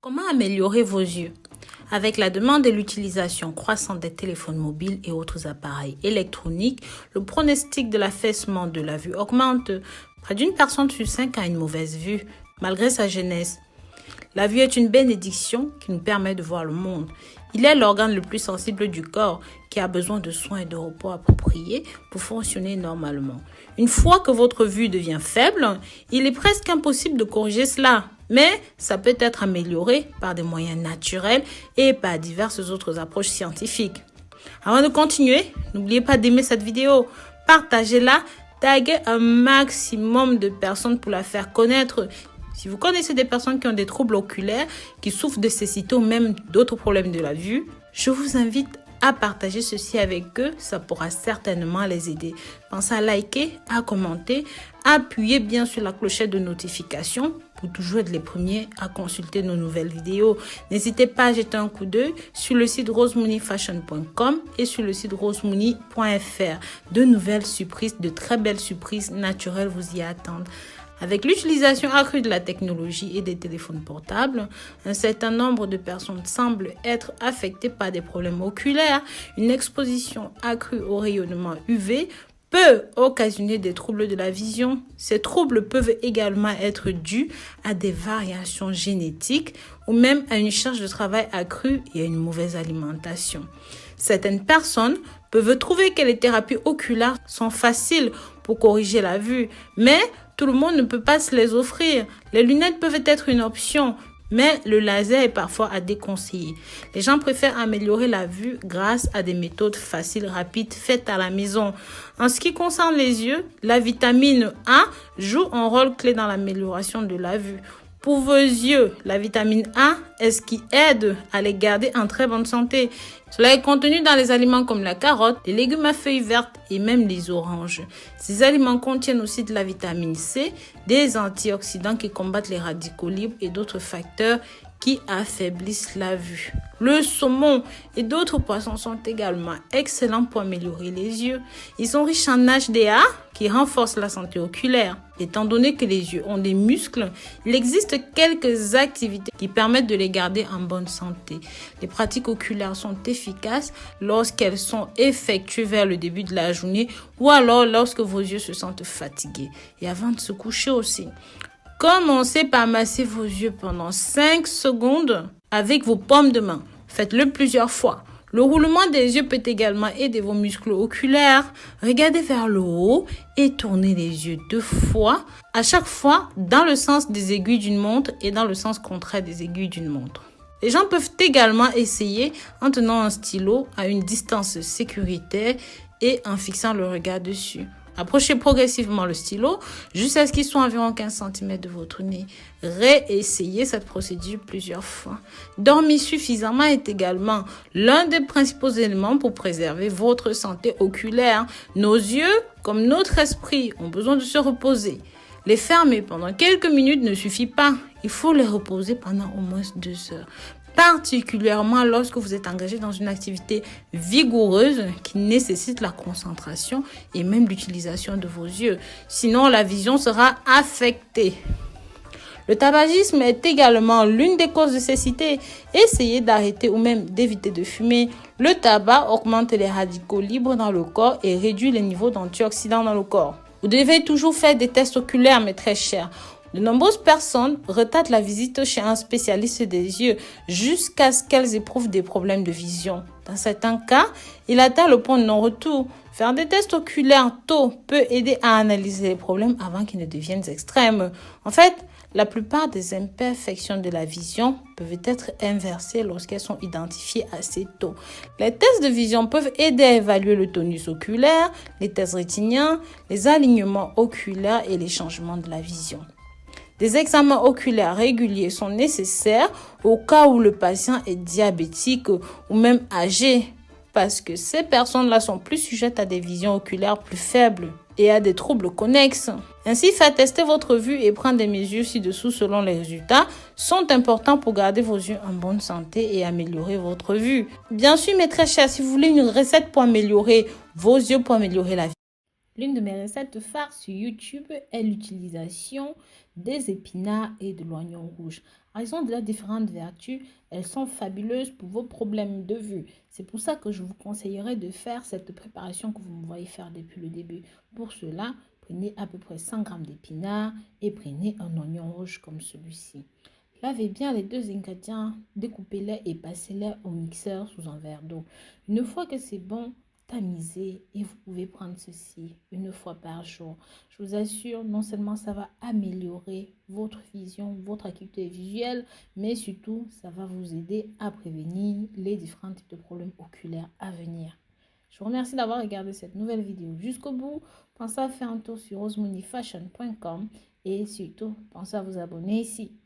Comment améliorer vos yeux? Avec la demande et l'utilisation croissante des téléphones mobiles et autres appareils électroniques, le pronostic de l'affaissement de la vue augmente. Près d'une personne sur 5 a une mauvaise vue, malgré sa jeunesse. La vue est une bénédiction qui nous permet de voir le monde. Il est l'organe le plus sensible du corps qui a besoin de soins et de repos appropriés pour fonctionner normalement. Une fois que votre vue devient faible, il est presque impossible de corriger cela. Mais ça peut être amélioré par des moyens naturels et par diverses autres approches scientifiques. Avant de continuer, n'oubliez pas d'aimer cette vidéo, partagez-la, taguez un maximum de personnes pour la faire connaître. Si vous connaissez des personnes qui ont des troubles oculaires, qui souffrent de cécité ou même d'autres problèmes de la vue, je vous invite à partager ceci avec eux, ça pourra certainement les aider. Pensez à liker, à commenter, appuyez bien sur la clochette de notification pour toujours être les premiers à consulter nos nouvelles vidéos. N'hésitez pas à jeter un coup d'œil sur le site rosemoneyfashion.com et sur le site rosemoney.fr. De nouvelles surprises, de très belles surprises naturelles vous y attendent. Avec l'utilisation accrue de la technologie et des téléphones portables, un certain nombre de personnes semblent être affectées par des problèmes oculaires. Une exposition accrue au rayonnement UV peut occasionner des troubles de la vision. Ces troubles peuvent également être dus à des variations génétiques ou même à une charge de travail accrue et à une mauvaise alimentation. Certaines personnes peuvent trouver que les thérapies oculaires sont faciles pour corriger la vue, mais tout le monde ne peut pas se les offrir. Les lunettes peuvent être une option, mais le laser est parfois à déconseiller. Les gens préfèrent améliorer la vue grâce à des méthodes faciles, rapides, faites à la maison. En ce qui concerne les yeux, la vitamine A joue un rôle clé dans l'amélioration de la vue. Pour vos yeux, la vitamine A est ce qui aide à les garder en très bonne santé. Cela est contenu dans les aliments comme la carotte, les légumes à feuilles vertes et même les oranges. Ces aliments contiennent aussi de la vitamine C, des antioxydants qui combattent les radicaux libres et d'autres facteurs qui affaiblissent la vue. Le saumon et d'autres poissons sont également excellents pour améliorer les yeux. Ils sont riches en HDA qui renforce la santé oculaire. Étant donné que les yeux ont des muscles, il existe quelques activités qui permettent de les garder en bonne santé. Les pratiques oculaires sont efficaces lorsqu'elles sont effectuées vers le début de la journée ou alors lorsque vos yeux se sentent fatigués et avant de se coucher aussi. Commencez par masser vos yeux pendant 5 secondes avec vos paumes de main. Faites-le plusieurs fois. Le roulement des yeux peut également aider vos muscles oculaires. Regardez vers le haut et tournez les yeux 2 fois, à chaque fois dans le sens des aiguilles d'une montre et dans le sens contraire des aiguilles d'une montre. Les gens peuvent également essayer en tenant un stylo à une distance sécuritaire et en fixant le regard dessus. Approchez progressivement le stylo jusqu'à ce qu'il soit environ 15 cm de votre nez. Réessayez cette procédure plusieurs fois. Dormir suffisamment est également l'un des principaux éléments pour préserver votre santé oculaire. Nos yeux, comme notre esprit, ont besoin de se reposer. Les fermer pendant quelques minutes ne suffit pas. Il faut les reposer pendant au moins 2 heures. Particulièrement lorsque vous êtes engagé dans une activité vigoureuse qui nécessite la concentration et même l'utilisation de vos yeux. Sinon, la vision sera affectée. Le tabagisme est également l'une des causes de cécité. Essayez d'arrêter ou même d'éviter de fumer. Le tabac augmente les radicaux libres dans le corps et réduit les niveaux d'antioxydants dans le corps. Vous devez toujours faire des tests oculaires, mais très chers. De nombreuses personnes retardent la visite chez un spécialiste des yeux jusqu'à ce qu'elles éprouvent des problèmes de vision. Dans certains cas, il atteint le point de non-retour. Faire des tests oculaires tôt peut aider à analyser les problèmes avant qu'ils ne deviennent extrêmes. En fait, la plupart des imperfections de la vision peuvent être inversées lorsqu'elles sont identifiées assez tôt. Les tests de vision peuvent aider à évaluer le tonus oculaire, les tests rétiniens, les alignements oculaires et les changements de la vision. Des examens oculaires réguliers sont nécessaires au cas où le patient est diabétique ou même âgé, parce que ces personnes-là sont plus sujettes à des visions oculaires plus faibles et à des troubles connexes. Ainsi, faire tester votre vue et prendre des mesures ci-dessous selon les résultats sont importants pour garder vos yeux en bonne santé et améliorer votre vue. Bien sûr, mes très chers, si vous voulez une recette pour améliorer vos yeux, pour améliorer la vie, L'une de mes recettes phares sur YouTube est l'utilisation des épinards et de l'oignon rouge. En raison de leurs différentes vertus, elles sont fabuleuses pour vos problèmes de vue. C'est pour ça que je vous conseillerais de faire cette préparation que vous me voyez faire depuis le début. Pour cela, prenez à peu près 100 g d'épinards et prenez un oignon rouge comme celui-ci. Lavez bien les deux ingrédients, découpez-les et passez-les au mixeur sous un verre d'eau. Une fois que c'est bon, tamisez et vous pouvez prendre ceci une fois par jour. Je vous assure, non seulement ça va améliorer votre vision, votre acuité visuelle, mais surtout, ça va vous aider à prévenir les différents types de problèmes oculaires à venir. Je vous remercie d'avoir regardé cette nouvelle vidéo jusqu'au bout. Pensez à faire un tour sur rosemoneyfashion.com et surtout, pensez à vous abonner ici.